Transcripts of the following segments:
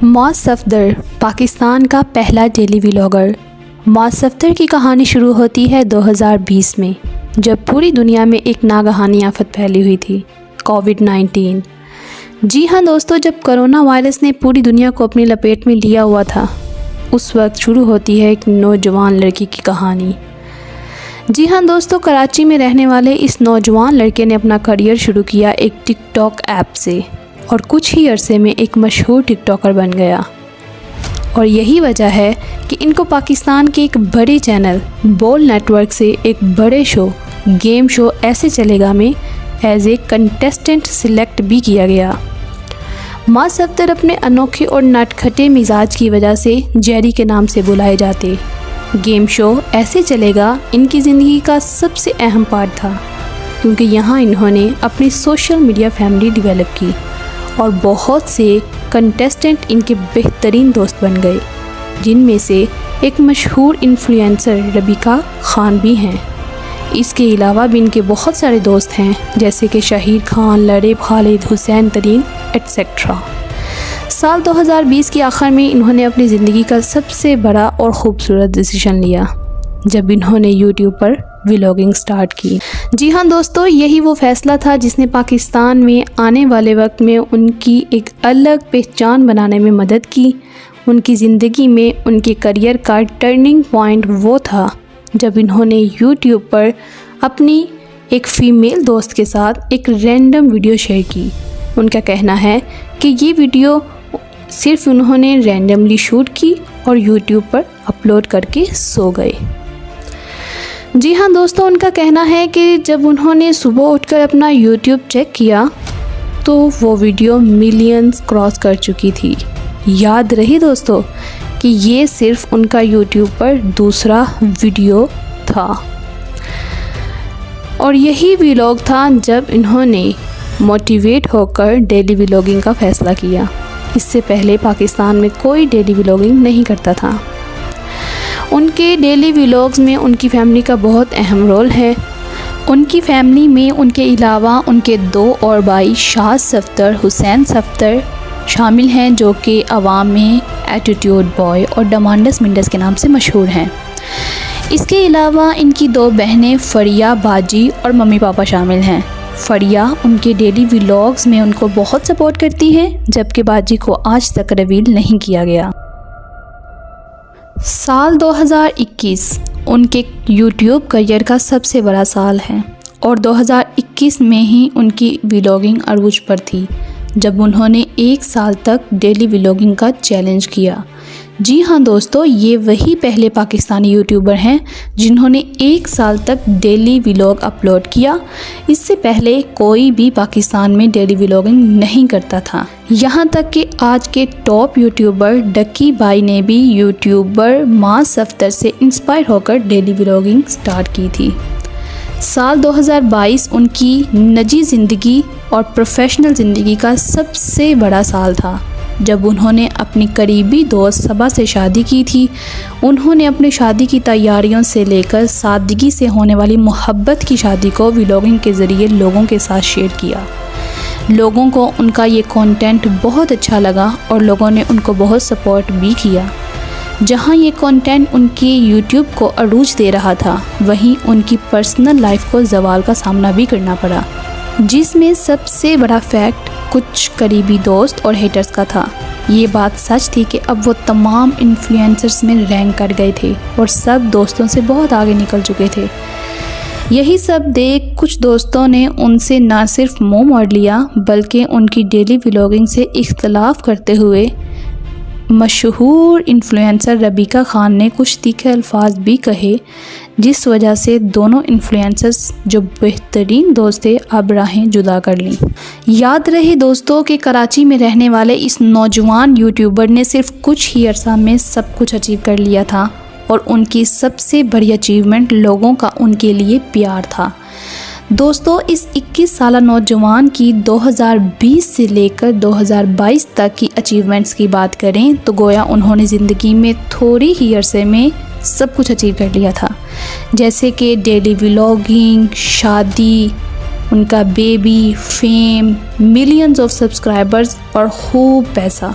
मौज सफदर पाकिस्तान का पहला डेली व्लॉगर। मौज सफदर की कहानी शुरू होती है 2020 में, जब पूरी दुनिया में एक नागहानी आफत फैली हुई थी, कोविड-19। जी हाँ दोस्तों, जब कोरोना वायरस ने पूरी दुनिया को अपनी लपेट में लिया हुआ था, उस वक्त शुरू होती है एक नौजवान लड़की की कहानी। जी हाँ दोस्तों, कराची में रहने वाले इस नौजवान लड़के ने अपना करियर शुरू किया एक टिकटॉक ऐप से और कुछ ही अरसे में एक मशहूर टिकटॉकर बन गया। और यही वजह है कि इनको पाकिस्तान के एक बड़े चैनल बोल नेटवर्क से एक बड़े शो गेम शो ऐसे चलेगा में एज ए कंटेस्टेंट सिलेक्ट भी किया गया। मौज सफदर अपने अनोखे और नटखटे मिजाज की वजह से जेरी के नाम से बुलाए जाते। गेम शो ऐसे चलेगा इनकी ज़िंदगी का सबसे अहम पार्ट था, क्योंकि यहाँ इन्होंने अपनी सोशल मीडिया फैमिली डेवलप की और बहुत से कंटेस्टेंट इनके बेहतरीन दोस्त बन गए, जिनमें से एक मशहूर इन्फ्लुएंसर रबीका खान भी हैं। इसके अलावा भी इनके बहुत सारे दोस्त हैं, जैसे कि शाहिद खान, लरेब खालिद, हुसैन तरीन एट्सेट्रा। साल 2020 के आखिर में इन्होंने अपनी ज़िंदगी का सबसे बड़ा और ख़ूबसूरत डिसीजन लिया, जब इन्होंने यूट्यूब पर व्लॉगिंग स्टार्ट की। जी हाँ दोस्तों, यही वो फ़ैसला था जिसने पाकिस्तान में आने वाले वक्त में उनकी एक अलग पहचान बनाने में मदद की। उनकी ज़िंदगी में उनके करियर का टर्निंग पॉइंट वो था जब इन्होंने यूट्यूब पर अपनी एक फ़ीमेल दोस्त के साथ एक रैंडम वीडियो शेयर की। उनका कहना है कि ये वीडियो सिर्फ उन्होंने रैंडमली शूट की और यूट्यूब पर अपलोड करके सो गए। जी हाँ दोस्तों, उनका कहना है कि जब उन्होंने सुबह उठकर अपना यूट्यूब चेक किया तो वो वीडियो मिलियंस क्रॉस कर चुकी थी। याद रही दोस्तों कि ये सिर्फ उनका यूट्यूब पर दूसरा वीडियो था और यही व्लॉग था जब इन्होंने मोटिवेट होकर डेली व्लॉगिंग का फ़ैसला किया। इससे पहले पाकिस्तान में कोई डेली व्लॉगिंग नहीं करता था। उनके डेली व्लॉग्स में उनकी फैमिली का बहुत अहम रोल है। उनकी फैमिली में उनके अलावा उनके 2 और भाई शाद सफदर, हुसैन सफदर शामिल हैं, जो कि अवाम में एटीट्यूड बॉय और डमांडस मिंडस के नाम से मशहूर हैं। इसके अलावा इनकी 2 बहनें फरिया, बाजी और मम्मी पापा शामिल हैं। फरिया उनके डेली व्लॉग्स में उनको बहुत सपोर्ट करती है, जबकि बाजी को आज तक रिवील नहीं किया गया। साल 2021 उनके यूट्यूब करियर का सबसे बड़ा साल है और 2021 में ही उनकी व्लॉगिंग अरूज पर थी, जब उन्होंने 1 साल तक डेली व्लॉगिंग का चैलेंज किया। जी हाँ दोस्तों, ये वही पहले पाकिस्तानी यूट्यूबर हैं जिन्होंने 1 साल तक डेली व्लॉग अपलोड किया। इससे पहले कोई भी पाकिस्तान में डेली व्लॉगिंग नहीं करता था। यहाँ तक कि आज के टॉप यूट्यूबर डक्की भाई ने भी यूट्यूबर मौज सफदर से इंस्पायर होकर डेली व्लॉगिंग स्टार्ट की थी। साल 2022 उनकी निजी ज़िंदगी और प्रोफेशनल ज़िंदगी का सबसे बड़ा साल था, जब उन्होंने अपनी करीबी दोस्त सबा से शादी की थी। उन्होंने अपनी शादी की तैयारियों से लेकर सादगी से होने वाली मोहब्बत की शादी को व्लॉगिंग के ज़रिए लोगों के साथ शेयर किया। लोगों को उनका ये कंटेंट बहुत अच्छा लगा और लोगों ने उनको बहुत सपोर्ट भी किया। जहाँ ये कंटेंट उनके यूट्यूब को अरूज दे रहा था, वहीं उनकी पर्सनल लाइफ को ज़वाल का सामना भी करना पड़ा, जिसमें सबसे बड़ा फैक्ट कुछ करीबी दोस्त और हेटर्स का था। ये बात सच थी कि अब वो तमाम इन्फ्लुएंसर्स में रैंक कर गए थे और सब दोस्तों से बहुत आगे निकल चुके थे। यही सब देख कुछ दोस्तों ने उनसे ना सिर्फ मुँह मोड़ लिया, बल्कि उनकी डेली व्लॉगिंग से इख्तलाफ करते हुए मशहूर इन्फ्लुएंसर रबीका खान ने कुछ तीखे अल्फाज भी कहे, जिस वजह से दोनों इन्फ्लुएंसर्स जो बेहतरीन दोस्त थे अब राहें जुदा कर लीं। याद रहे दोस्तों कि कराची में रहने वाले इस नौजवान यूट्यूबर ने सिर्फ कुछ ही अरसा में सब कुछ अचीव कर लिया था और उनकी सबसे बड़ी अचीवमेंट लोगों का उनके लिए प्यार था। दोस्तों, इस 21 साला नौजवान की 2020 से लेकर 2022 तक की अचीवमेंट्स की बात करें तो गोया उन्होंने ज़िंदगी में थोड़ी ही अरसे में सब कुछ अचीव कर लिया था, जैसे कि डेली व्लॉगिंग, शादी, उनका baby, fame, millions of subscribers और खूब पैसा।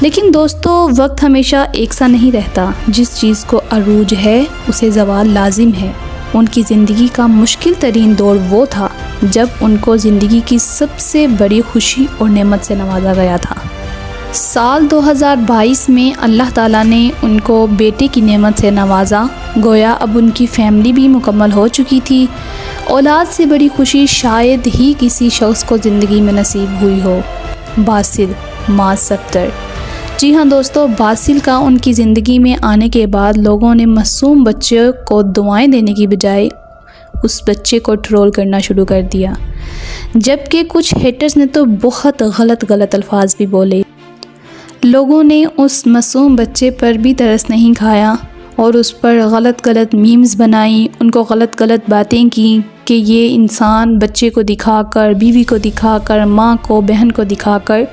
लेकिन दोस्तों वक्त हमेशा एक सा नहीं रहता। जिस चीज़ को अरूज है उसे ज़वाल लाजिम है। उनकी ज़िंदगी का मुश्किल तरीन दौर वो था जब उनको ज़िंदगी की सबसे बड़ी खुशी और नेमत से नवाजा गया था। साल 2022 में अल्लाह ताला ने उनको बेटे की नेमत से नवाजा। गोया अब उनकी फैमिली भी मुकम्मल हो चुकी थी। औलाद से बड़ी खुशी शायद ही किसी शख्स को ज़िंदगी में नसीब हुई हो। बासिल मास सफ्तर, जी हाँ दोस्तों, बासिल का उनकी ज़िंदगी में आने के बाद लोगों ने मासूम बच्चे को दुआएं देने की बजाय उस बच्चे को ट्रोल करना शुरू कर दिया, जबकि कुछ हेटर्स ने तो बहुत गलत अल्फाज भी बोले। लोगों ने उस मासूम बच्चे पर भी तरस नहीं खाया और उस पर गलत मीम्स बनाई, उनको गलत बातें की कि ये इंसान बच्चे को दिखाकर, बीवी को दिखाकर, माँ को, बहन को दिखाकर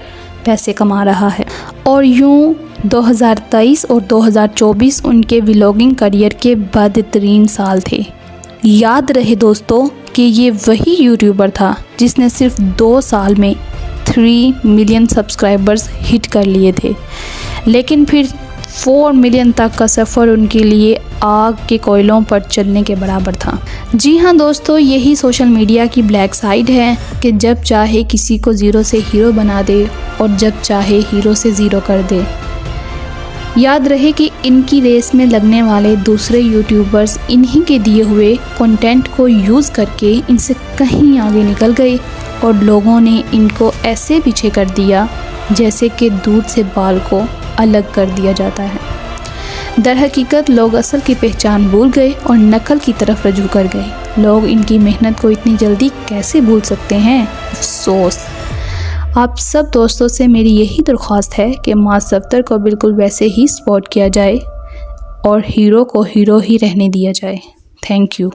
पैसे कमा रहा है। और यूँ 2023 और 2024 उनके व्लॉगिंग करियर के बदतरीन साल थे। याद रहे दोस्तों कि ये वही यूट्यूबर था जिसने सिर्फ 2 साल में 3 मिलियन सब्सक्राइबर्स हिट कर लिए थे, लेकिन फिर 4 मिलियन तक का सफ़र उनके लिए आग के कोयलों पर चलने के बराबर था। जी हाँ दोस्तों, यही सोशल मीडिया की ब्लैक साइड है कि जब चाहे किसी को ज़ीरो से हीरो बना दे और जब चाहे हीरो से ज़ीरो कर दे। याद रहे कि इनकी रेस में लगने वाले दूसरे यूट्यूबर्स इन्हीं के दिए हुए कंटेंट को यूज़ करके इनसे कहीं आगे निकल गए और लोगों ने इनको ऐसे पीछे कर दिया जैसे कि दूध से बाल को अलग कर दिया जाता है। दरहकीकत लोग असल की पहचान भूल गए और नकल की तरफ रजू कर गए। लोग इनकी मेहनत को इतनी जल्दी कैसे भूल सकते हैं? अफसोस। आप सब दोस्तों से मेरी यही दरख्वास्त है कि मास सफ्तर को बिल्कुल वैसे ही सपोर्ट किया जाए और हीरो को हीरो ही रहने दिया जाए। Thank you.